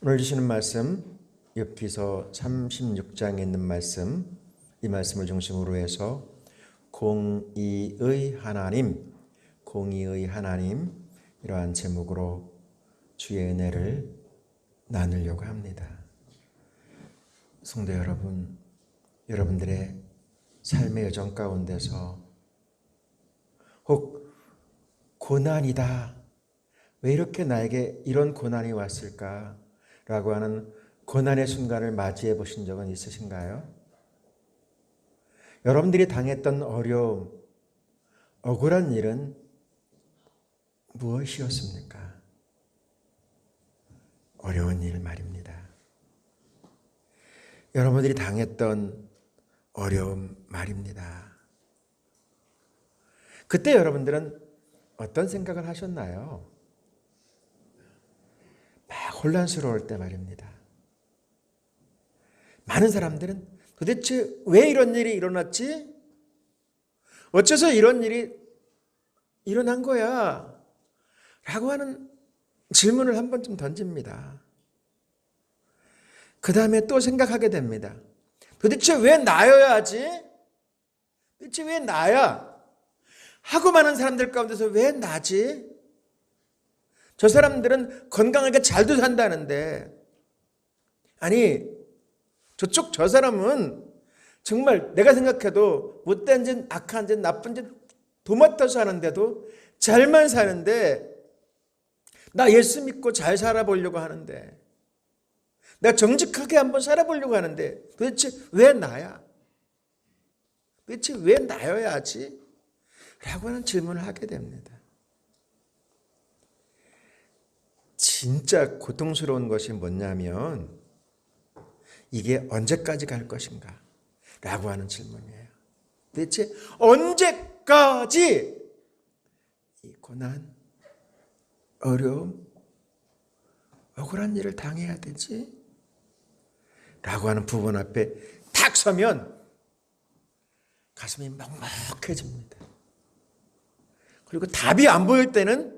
오늘 주시는 말씀 욥기서 36장에 있는 말씀, 이 말씀을 중심으로 해서 공의의 하나님, 공의의 하나님 이러한 제목으로 주의 은혜를 나누려고 합니다. 성도 여러분, 여러분들의 삶의 여정 가운데서 혹 고난이다, 왜 이렇게 나에게 이런 고난이 왔을까? 라고 하는 고난의 순간을 맞이해 보신 적은 있으신가요? 여러분들이 당했던 어려움, 억울한 일은 무엇이었습니까? 어려운 일 말입니다. 여러분들이 당했던 어려움 말입니다. 그때 여러분들은 어떤 생각을 하셨나요? 막 혼란스러울 때 말입니다. 많은 사람들은 도대체 왜 이런 일이 일어났지? 어째서 이런 일이 일어난 거야? 라고 하는 질문을 한 번쯤 던집니다. 그 다음에 또 생각하게 됩니다. 도대체 왜 나여야 하지? 도대체 왜 나야? 하고 많은 사람들 가운데서 왜 나지? 저 사람들은 건강하게 잘도 산다는데, 아니 저쪽 저 사람은 정말 내가 생각해도 못된 짓, 악한 짓, 나쁜 짓 도맡아서 하는데도 잘만 사는데, 나 예수 믿고 잘 살아보려고 하는데, 내가 정직하게 한번 살아보려고 하는데 도대체 왜 나야? 도대체 왜 나여야 하지? 라고 하는 질문을 하게 됩니다. 진짜 고통스러운 것이 뭐냐면 이게 언제까지 갈 것인가? 라고 하는 질문이에요. 대체 언제까지 이 고난, 어려움, 억울한 일을 당해야 되지? 라고 하는 부분 앞에 탁 서면 가슴이 먹먹해집니다. 그리고 답이 안 보일 때는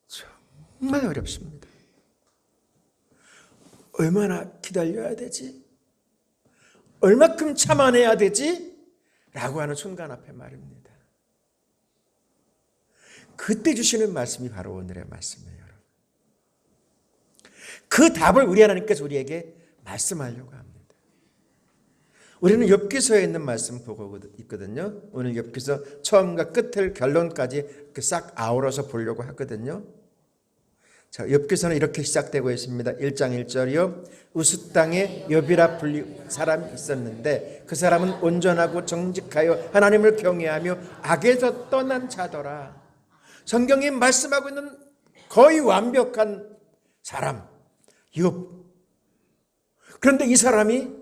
정말 어렵습니다. 얼마나 기다려야 되지? 얼마큼 참아내야 되지? 라고 하는 순간 앞에 말입니다. 그때 주시는 말씀이 바로 오늘의 말씀이에요. 여러분. 그 답을 우리 하나님께서 우리에게 말씀하려고 합니다. 우리는 욥기서에 있는 말씀 보고 있거든요. 오늘 욥기서 처음과 끝을 결론까지 이렇게 싹 아우러서 보려고 하거든요. 자, 욥기서는 이렇게 시작되고 있습니다. 1장 1절이요. 우스 땅에 욥이라 불릴 사람이 있었는데 그 사람은 온전하고 정직하여 하나님을 경외하며 악에서 떠난 자더라. 성경이 말씀하고 있는 거의 완벽한 사람, 욥. 그런데 이 사람이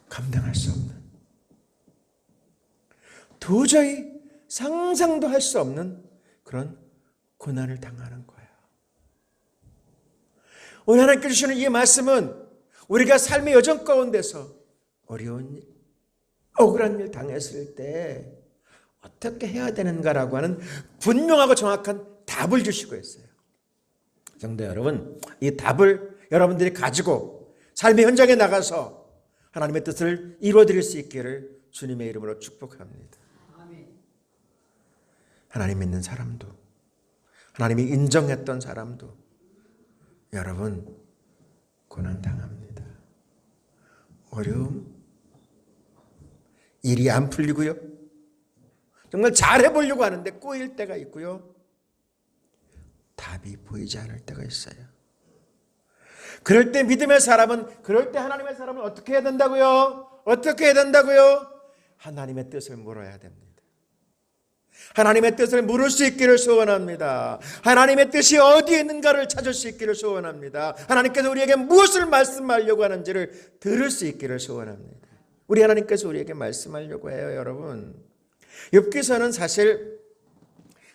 감당할 수 없는, 도저히 상상도 할 수 없는 그런 고난을 당하는 거예요. 오늘 하나님께 주시는 이 말씀은 우리가 삶의 여정 가운데서 어려운 일, 억울한 일 당했을 때 어떻게 해야 되는가라고 하는 분명하고 정확한 답을 주시고 있어요. 성도 여러분, 이 답을 여러분들이 가지고 삶의 현장에 나가서 하나님의 뜻을 이루어드릴 수 있기를 주님의 이름으로 축복합니다. 하나님 믿는 사람도, 하나님이 인정했던 사람도 여러분 고난당합니다. 어려움, 일이 안 풀리고요. 정말 잘해보려고 하는데 꼬일 때가 있고요. 답이 보이지 않을 때가 있어요. 그럴 때 믿음의 사람은, 그럴 때 하나님의 사람은 어떻게 해야 된다고요? 어떻게 해야 된다고요? 하나님의 뜻을 물어야 됩니다. 하나님의 뜻을 물을 수 있기를 소원합니다. 하나님의 뜻이 어디에 있는가를 찾을 수 있기를 소원합니다. 하나님께서 우리에게 무엇을 말씀하려고 하는지를 들을 수 있기를 소원합니다. 우리 하나님께서 우리에게 말씀하려고 해요, 여러분. 욥기서는 사실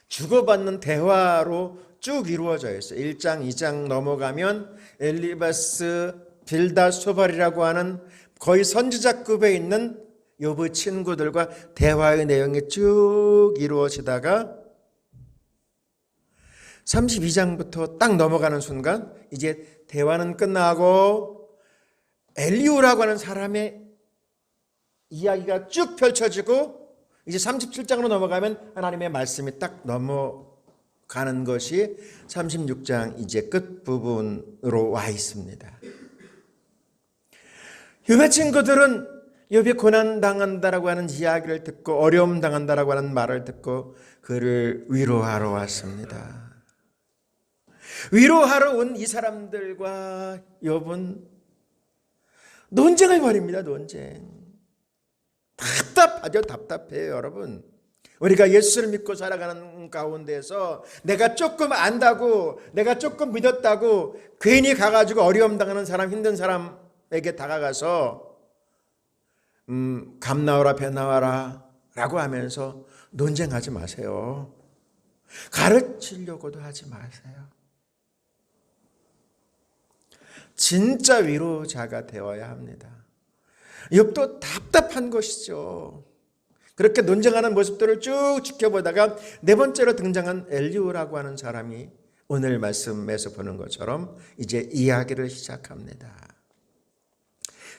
주고받는 대화로 쭉 이루어져 있어요. 1장, 2장 넘어가면 엘리바스, 빌닷, 소발이라고 하는 거의 선지자급에 있는 욥의 친구들과 대화의 내용이 쭉 이루어지다가 32장부터 딱 넘어가는 순간 이제 대화는 끝나고 엘리후라고 하는 사람의 이야기가 쭉 펼쳐지고 이제 37장으로 넘어가면 하나님의 말씀이 딱 넘어가는 것이 36장 이제 끝부분으로 와 있습니다. 욥의 친구들은 욥이 고난당한다라고 하는 이야기를 듣고 어려움 당한다라고 하는 말을 듣고 그를 위로하러 왔습니다. 위로하러 온 이 사람들과 욥은 논쟁을 벌입니다. 논쟁. 답답하죠. 답답해요, 여러분. 우리가 예수를 믿고 살아가는 가운데서 내가 조금 안다고, 내가 조금 믿었다고 괜히 가가지고 어려움 당하는 사람, 힘든 사람에게 다가가서 감 나와라 배 나와라 라고 하면서 논쟁하지 마세요. 가르치려고도 하지 마세요. 진짜 위로자가 되어야 합니다. 욥도 답답한 것이죠. 그렇게 논쟁하는 모습들을 쭉 지켜보다가 네 번째로 등장한 엘리후라고 하는 사람이 오늘 말씀에서 보는 것처럼 이제 이야기를 시작합니다.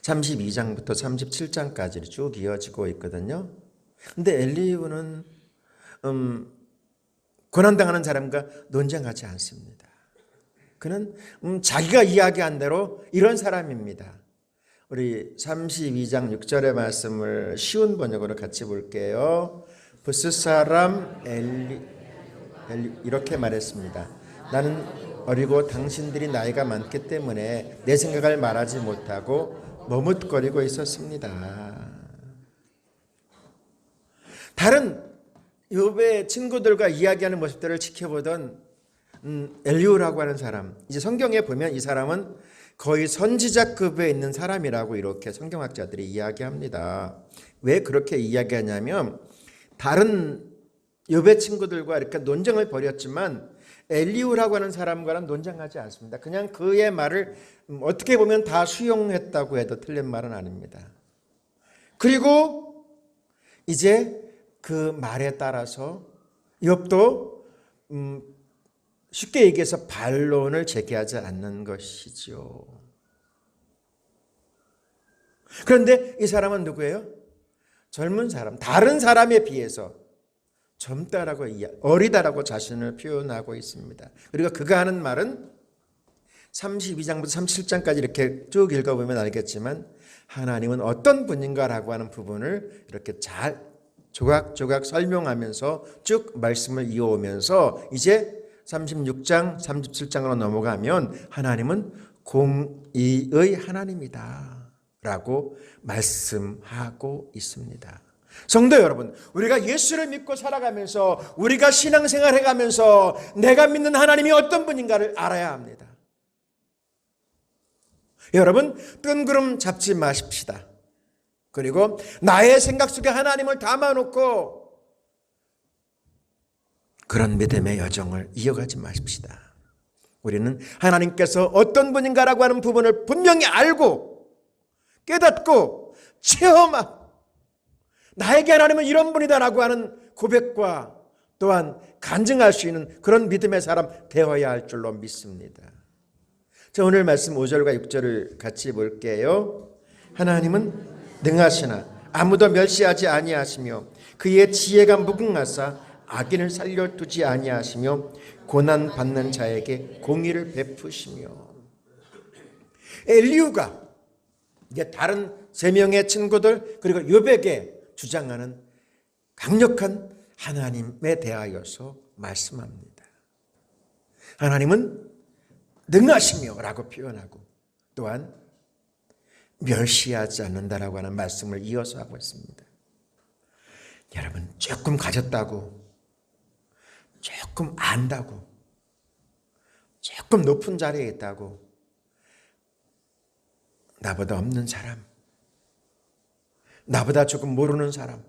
32장부터 37장까지 쭉 이어지고 있거든요. 근데 엘리후는 고난당하는 사람과 논쟁하지 않습니다. 그는 자기가 이야기한 대로 이런 사람입니다. 우리 32장 6절의 말씀을 쉬운 번역으로 같이 볼게요. 부스 사람 엘리 이렇게 말했습니다. 나는 어리고 당신들이 나이가 많기 때문에 내 생각을 말하지 못하고 머뭇거리고 있었습니다. 다른 욥의 친구들과 이야기하는 모습들을 지켜보던 엘리후라고 하는 사람, 이제 성경에 보면 이 사람은 거의 선지자급에 있는 사람이라고 이렇게 성경학자들이 이야기합니다. 왜 그렇게 이야기하냐면 다른 욥의 친구들과 이렇게 논쟁을 벌였지만 엘리후라고 하는 사람과는 논쟁하지 않습니다. 그냥 그의 말을 어떻게 보면 다 수용했다고 해도 틀린 말은 아닙니다. 그리고 이제 그 말에 따라서 욥도 쉽게 얘기해서 반론을 제기하지 않는 것이죠. 그런데 이 사람은 누구예요? 젊은 사람, 다른 사람에 비해서 젊다라고 어리다라고 자신을 표현하고 있습니다. 그리고 그가 하는 말은 32장부터 37장까지 이렇게 쭉 읽어보면 알겠지만 하나님은 어떤 분인가라고 하는 부분을 이렇게 잘 조각조각 설명하면서 쭉 말씀을 이어오면서 이제 36장, 37장으로 넘어가면 하나님은 공의의 하나님이다 라고 말씀하고 있습니다. 성도 여러분, 우리가 예수를 믿고 살아가면서 우리가 신앙생활 해가면서 내가 믿는 하나님이 어떤 분인가를 알아야 합니다. 여러분, 뜬구름 잡지 마십시다. 그리고 나의 생각 속에 하나님을 담아놓고 그런 믿음의 여정을 이어가지 마십시다. 우리는 하나님께서 어떤 분인가라고 하는 부분을 분명히 알고 깨닫고 체험하고 나에게 하나님은 이런 분이다라고 하는 고백과 또한 간증할 수 있는 그런 믿음의 사람 되어야 할 줄로 믿습니다. 자, 오늘 말씀 5절과 6절을 같이 볼게요. 하나님은 능하시나 아무도 멸시하지 아니하시며 그의 지혜가 무궁하사 악인을 살려두지 아니하시며 고난받는 자에게 공의를 베푸시며. 엘리후가 이제 다른 세 명의 친구들 그리고 욥에게 주장하는 강력한 하나님에 대하여서 말씀합니다. 하나님은 능하시며 라고 표현하고 또한 멸시하지 않는다라고 하는 말씀을 이어서 하고 있습니다. 여러분, 조금 가졌다고, 조금 안다고, 조금 높은 자리에 있다고 나보다 없는 사람, 나보다 조금 모르는 사람,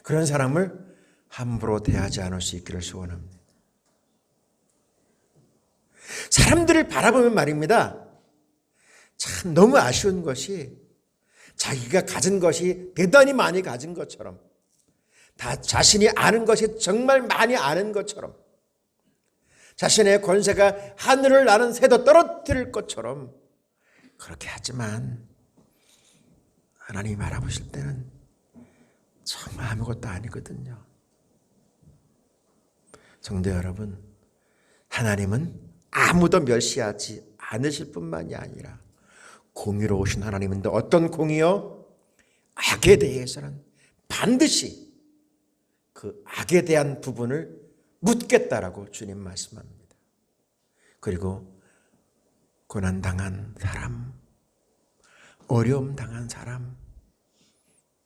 그런 사람을 함부로 대하지 않을 수 있기를 소원합니다. 사람들을 바라보면 말입니다. 참 너무 아쉬운 것이 자기가 가진 것이 대단히 많이 가진 것처럼 다 자신이 아는 것이 정말 많이 아는 것처럼 자신의 권세가 하늘을 나는 새도 떨어뜨릴 것처럼 그렇게 하지만 하나님이 바라보실 때는 정말 아무것도 아니거든요. 성도 여러분, 하나님은 아무도 멸시하지 않으실 뿐만이 아니라 공의로우신 하나님인데 어떤 공의요? 악에 대해서는 반드시 그 악에 대한 부분을 묻겠다라고 주님 말씀합니다. 그리고 고난당한 사람, 어려움 당한 사람,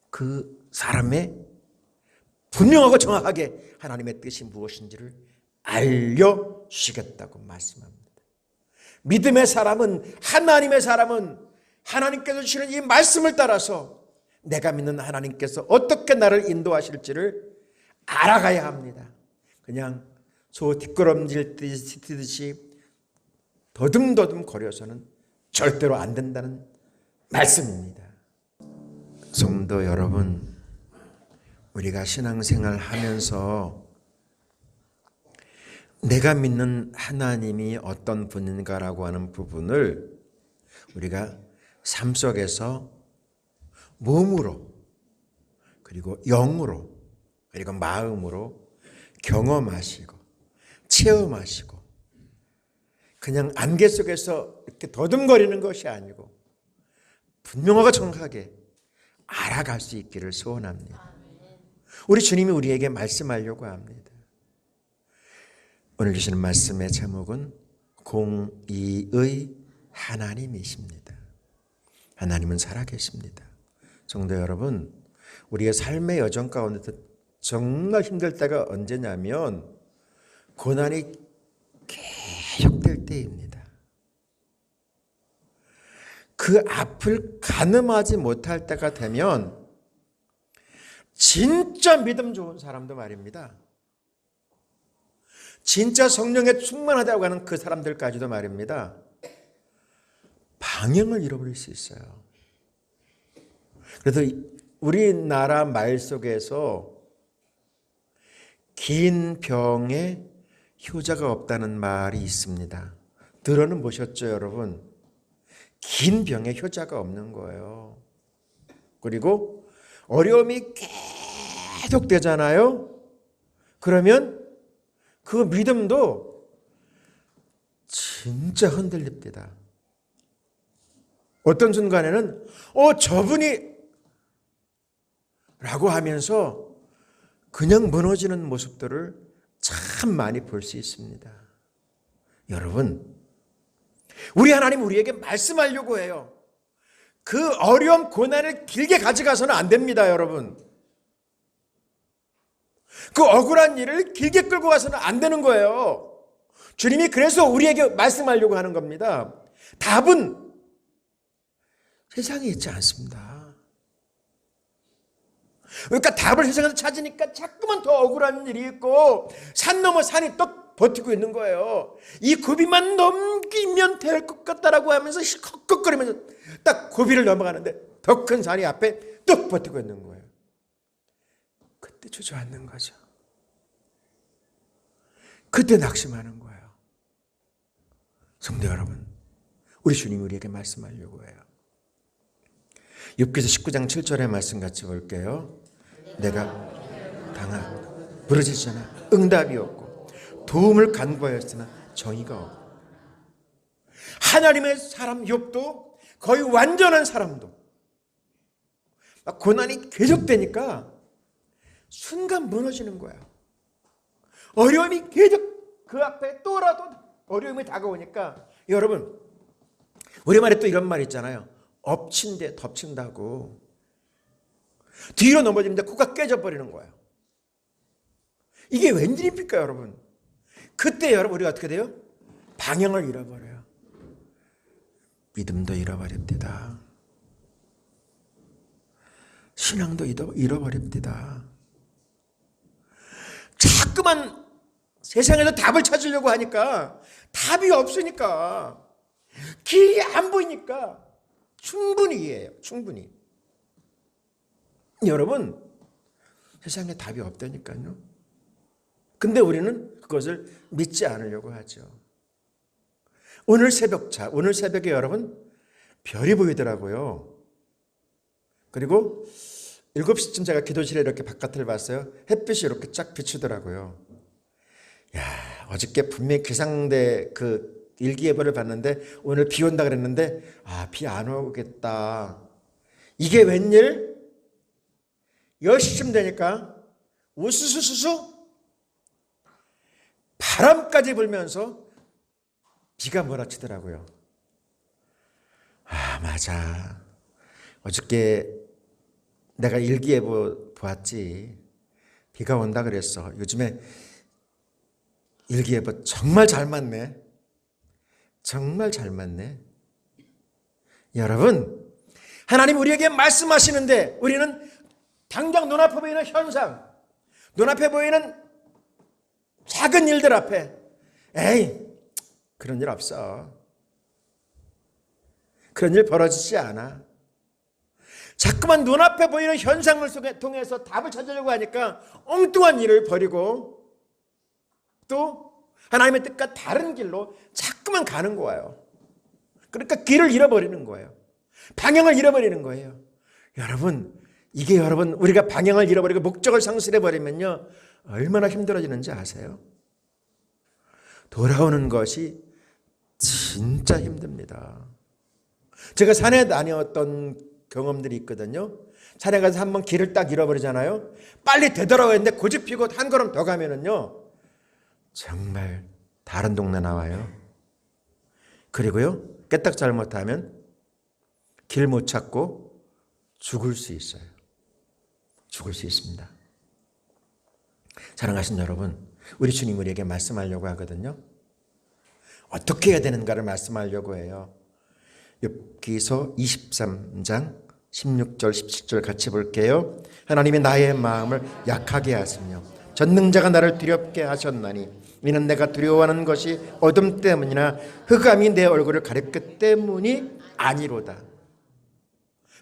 그 사람의 분명하고 정확하게 하나님의 뜻이 무엇인지를 알려주시겠다고 말씀합니다. 믿음의 사람은, 하나님의 사람은 하나님께서 주시는 이 말씀을 따라서 내가 믿는 하나님께서 어떻게 나를 인도하실지를 알아가야 합니다. 그냥 소 뒷걸음질 뛰듯이 더듬더듬 거려서는 절대로 안 된다는 말씀입니다. 성도 여러분, 우리가 신앙생활 하면서 내가 믿는 하나님이 어떤 분인가라고 하는 부분을 우리가 삶 속에서 몸으로 그리고 영으로 그리고 마음으로 경험하시고 체험하시고 그냥 안개 속에서 이렇게 더듬거리는 것이 아니고 분명하고 정확하게 알아갈 수 있기를 소원합니다. 우리 주님이 우리에게 말씀하려고 합니다. 오늘 주시는 말씀의 제목은 공의의 하나님이십니다. 하나님은 살아계십니다. 성도 여러분, 우리의 삶의 여정 가운데 정말 힘들 때가 언제냐면 고난이 계속될 때입니다. 그 앞을 가늠하지 못할 때가 되면 진짜 믿음 좋은 사람도 말입니다. 진짜 성령에 충만하다고 하는 그 사람들까지도 말입니다. 방향을 잃어버릴 수 있어요. 그래서 우리나라 말 속에서 긴 병에 효자가 없다는 말이 있습니다. 들어는 보셨죠, 여러분? 긴 병에 효자가 없는 거예요. 그리고 어려움이 계속 되잖아요. 그러면 그 믿음도 진짜 흔들립니다. 어떤 순간에는 저분이 라고 하면서 그냥 무너지는 모습들을 참 많이 볼 수 있습니다. 여러분, 우리 하나님 우리에게 말씀하려고 해요. 그 어려움, 고난을 길게 가져가서는 안 됩니다, 여러분. 그 억울한 일을 길게 끌고 가서는 안 되는 거예요. 주님이 그래서 우리에게 말씀하려고 하는 겁니다. 답은 세상에 있지 않습니다. 그러니까 답을 세상에서 찾으니까 자꾸만 더 억울한 일이 있고 산 넘어 산이 또 버티고 있는 거예요. 이 고비만 넘기면 될 것 같다라고 하면서 헉헉거리면서 딱 고비를 넘어가는데 더 큰 산이 앞에 또 버티고 있는 거예요. 그때 주저앉는 거죠. 그때 낙심하는 거예요. 성도 여러분, 우리 주님이 우리에게 말씀하려고 해요. 욥기서 19장 7절의 말씀 같이 볼게요. 내가 부르짖으나 응답이 없고 도움을 간구하였으나 정의가 없고. 하나님의 사람 욥도 거의 완전한 사람도 고난이 계속되니까 순간 무너지는 거예요. 어려움이 계속 그 앞에 또라도 어려움이 다가오니까 여러분, 우리말에 또 이런 말 있잖아요. 엎친 데 덮친다고. 뒤로 넘어지는데 코가 깨져버리는 거예요. 이게 웬일입니까, 여러분? 그때 여러분 우리가 어떻게 돼요? 방향을 잃어버려요. 믿음도 잃어버립니다. 신앙도 잃어버립니다. 자꾸만 세상에서 답을 찾으려고 하니까 답이 없으니까 길이 안 보이니까 충분히 이해해요. 충분히. 여러분, 세상에 답이 없다니까요. 근데 우리는 그것을 믿지 않으려고 하죠. 오늘 새벽에 여러분 별이 보이더라고요. 그리고 7시쯤 제가 기도실에 이렇게 바깥을 봤어요. 햇빛이 이렇게 쫙 비추더라고요. 야, 어저께 분명히 기상대 그 일기예보를 봤는데 오늘 비 온다 그랬는데 비 안 오겠다. 이게 웬일? 10시쯤 되니까 우수수수수 바람까지 불면서 비가 몰아치더라고요. 맞아. 어저께 내가 일기예보 보았지. 비가 온다 그랬어. 요즘에 일기예보 정말 잘 맞네. 정말 잘 맞네. 여러분, 하나님 우리에게 말씀하시는데 우리는 당장 눈앞에 보이는 현상, 눈앞에 보이는 작은 일들 앞에 에이, 그런 일 없어. 그런 일 벌어지지 않아. 자꾸만 눈앞에 보이는 현상을 통해서 답을 찾으려고 하니까 엉뚱한 일을 벌이고 또 하나님의 뜻과 다른 길로 자꾸만 가는 거예요. 그러니까 길을 잃어버리는 거예요. 방향을 잃어버리는 거예요. 여러분, 이게 여러분 우리가 방향을 잃어버리고 목적을 상실해버리면요 얼마나 힘들어지는지 아세요? 돌아오는 것이 진짜 힘듭니다. 제가 산에 다녔던 경험들이 있거든요. 산에 가서 한번 길을 딱 잃어버리잖아요. 빨리 되돌아와야 하는데 고집 피고 한 걸음 더 가면은요 정말 다른 동네 나와요. 그리고요 깨딱 잘못하면 길 못 찾고 죽을 수 있어요. 죽을 수 있습니다. 사랑하신 여러분, 우리 주님 우리에게 말씀하려고 하거든요. 어떻게 해야 되는가를 말씀하려고 해요. 욥기서 23장 16절 17절 같이 볼게요. 하나님이 나의 마음을 약하게 하시며 전능자가 나를 두렵게 하셨나니 이는 내가 두려워하는 것이 어둠 때문이나 흑암이 내 얼굴을 가렸기 때문이 아니로다.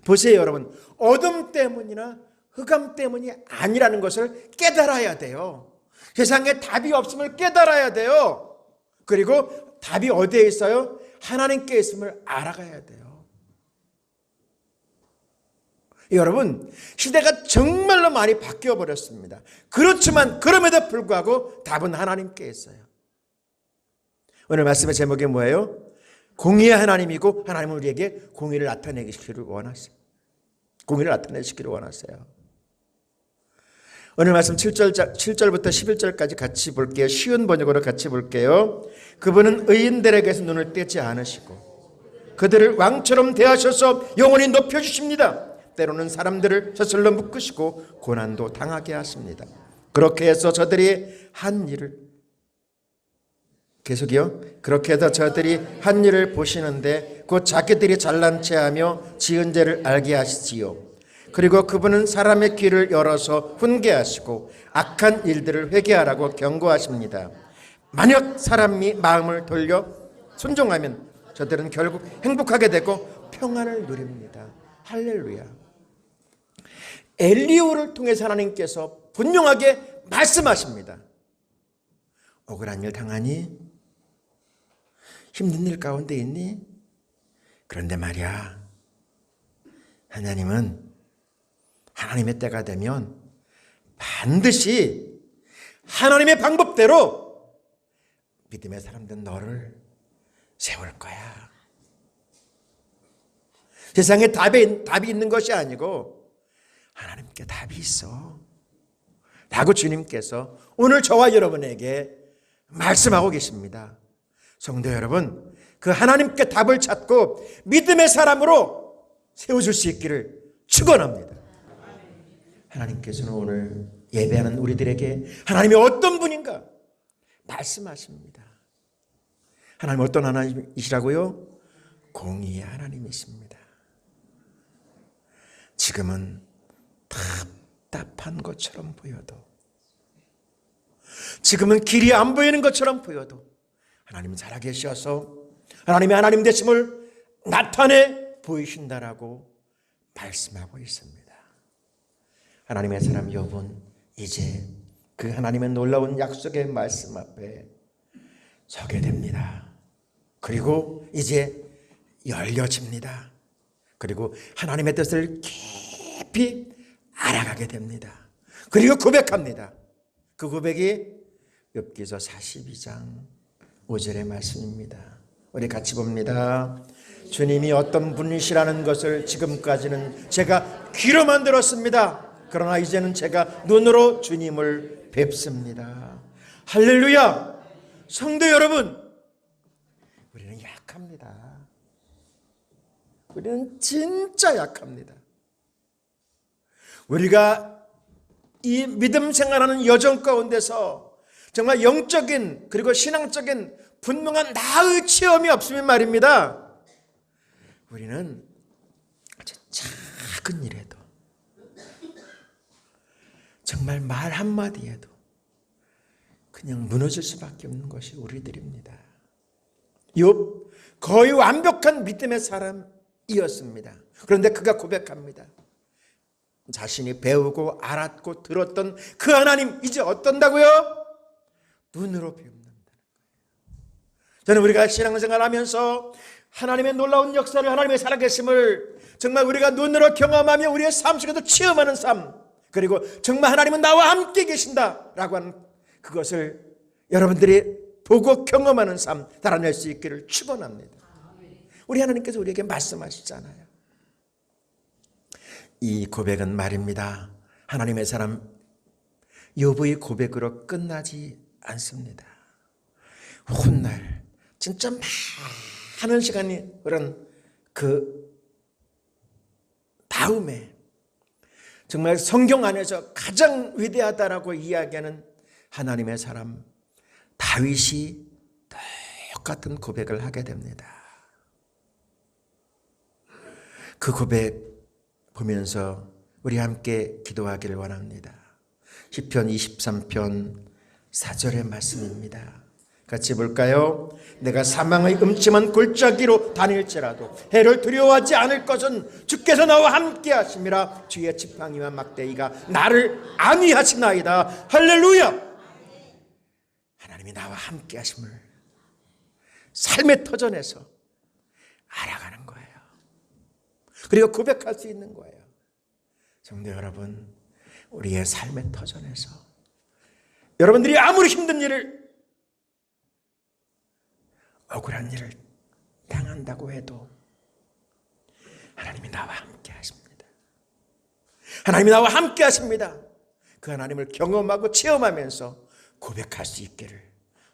보세요 여러분, 어둠 때문이나 흑암 때문이 아니라는 것을 깨달아야 돼요. 세상에 답이 없음을 깨달아야 돼요. 그리고 답이 어디에 있어요? 하나님께 있음을 알아가야 돼요. 여러분, 시대가 정말로 많이 바뀌어 버렸습니다. 그렇지만 그럼에도 불구하고 답은 하나님께 있어요. 오늘 말씀의 제목이 뭐예요? 공의의 하나님이고 하나님은 우리에게 공의를 나타내시기를 원하세요. 공의를 나타내시기를 원하세요. 오늘 말씀 7절부터 11절까지 같이 볼게요. 쉬운 번역으로 같이 볼게요. 그분은 의인들에게서 눈을 떼지 않으시고 그들을 왕처럼 대하셔서 영원히 높여주십니다. 때로는 사람들을 저슬로 묶으시고 고난도 당하게 하십니다. 그렇게 해서 저들이 한 일을 계속이요. 그렇게 해서 저들이 한 일을 보시는데 곧 자기들이 잘난 체하며 지은 죄를 알게 하시지요. 그리고 그분은 사람의 귀를 열어서 훈계하시고 악한 일들을 회개하라고 경고하십니다. 만약 사람이 마음을 돌려 순종하면 저들은 결국 행복하게 되고 평안을 누립니다. 할렐루야. 엘리후를 통해서 하나님께서 분명하게 말씀하십니다. 억울한 일 당하니? 힘든 일 가운데 있니? 그런데 말이야, 하나님은 하나님의 때가 되면 반드시 하나님의 방법대로 믿음의 사람들은 너를 세울 거야. 세상에 답이 있는 것이 아니고 하나님께 답이 있어 라고 주님께서 오늘 저와 여러분에게 말씀하고 계십니다. 성도 여러분, 그 하나님께 답을 찾고 믿음의 사람으로 세워줄 수 있기를 축원합니다. 하나님께서는 오늘 예배하는 우리들에게 하나님이 어떤 분인가 말씀하십니다. 하나님 어떤 하나님이시라고요? 공의의 하나님이십니다. 지금은 답답한 것처럼 보여도, 지금은 길이 안 보이는 것처럼 보여도 하나님은 살아계셔서 하나님의 하나님 되심을 나타내 보이신다라고 말씀하고 있습니다. 하나님의 사람 욥은 이제 그 하나님의 놀라운 약속의 말씀 앞에 서게 됩니다. 그리고 이제 열려집니다. 그리고 하나님의 뜻을 깊이 알아가게 됩니다. 그리고 고백합니다. 그 고백이 욥기서 42장 5절의 말씀입니다. 우리 같이 봅니다. 주님이 어떤 분이시라는 것을 지금까지는 제가 귀로만 들었습니다. 그러나 이제는 제가 눈으로 주님을 뵙습니다. 할렐루야! 성도 여러분, 우리는 약합니다. 우리는 진짜 약합니다. 우리가 이 믿음 생활하는 여정 가운데서 정말 영적인 그리고 신앙적인 분명한 나의 체험이 없으면 말입니다. 우리는 아주 작은 일에도 정말 말 한마디에도 그냥 무너질 수밖에 없는 것이 우리들입니다. 욥 거의 완벽한 믿음의 사람이었습니다. 그런데 그가 고백합니다. 자신이 배우고 알았고 들었던 그 하나님 이제 어떤다고요? 눈으로 배운다는 거예요. 저는 우리가 신앙생활하면서 하나님의 놀라운 역사를, 하나님의 살아계심을 정말 우리가 눈으로 경험하며 우리의 삶 속에도 체험하는 삶, 그리고 정말 하나님은 나와 함께 계신다라고 하는 그것을 여러분들이 보고 경험하는 삶 달아낼 수 있기를 축원합니다. 우리 하나님께서 우리에게 말씀하시잖아요. 이 고백은 말입니다. 하나님의 사람 욥의 고백으로 끝나지 않습니다. 훗날 진짜 많은 시간이 흐른 그 다음에 정말 성경 안에서 가장 위대하다라고 이야기하는 하나님의 사람 다윗이 똑같은 고백을 하게 됩니다. 그 고백 보면서 우리 함께 기도하기를 원합니다. 시편 23편 4절의 말씀입니다. 같이 볼까요? 내가 사망의 음침한 골짜기로 다닐지라도 해를 두려워하지 않을 것은 주께서 나와 함께 하심이라. 주의 지팡이와 막대기가 나를 안위하시나이다. 할렐루야! 하나님이 나와 함께 하심을 삶의 터전에서 알아가는 거예요. 그리고 고백할 수 있는 거예요. 성도 여러분, 우리의 삶의 터전에서 여러분들이 아무리 힘든 일을, 억울한 일을 당한다고 해도 하나님이 나와 함께 하십니다. 하나님이 나와 함께 하십니다. 그 하나님을 경험하고 체험하면서 고백할 수 있기를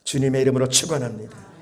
주님의 이름으로 축원합니다.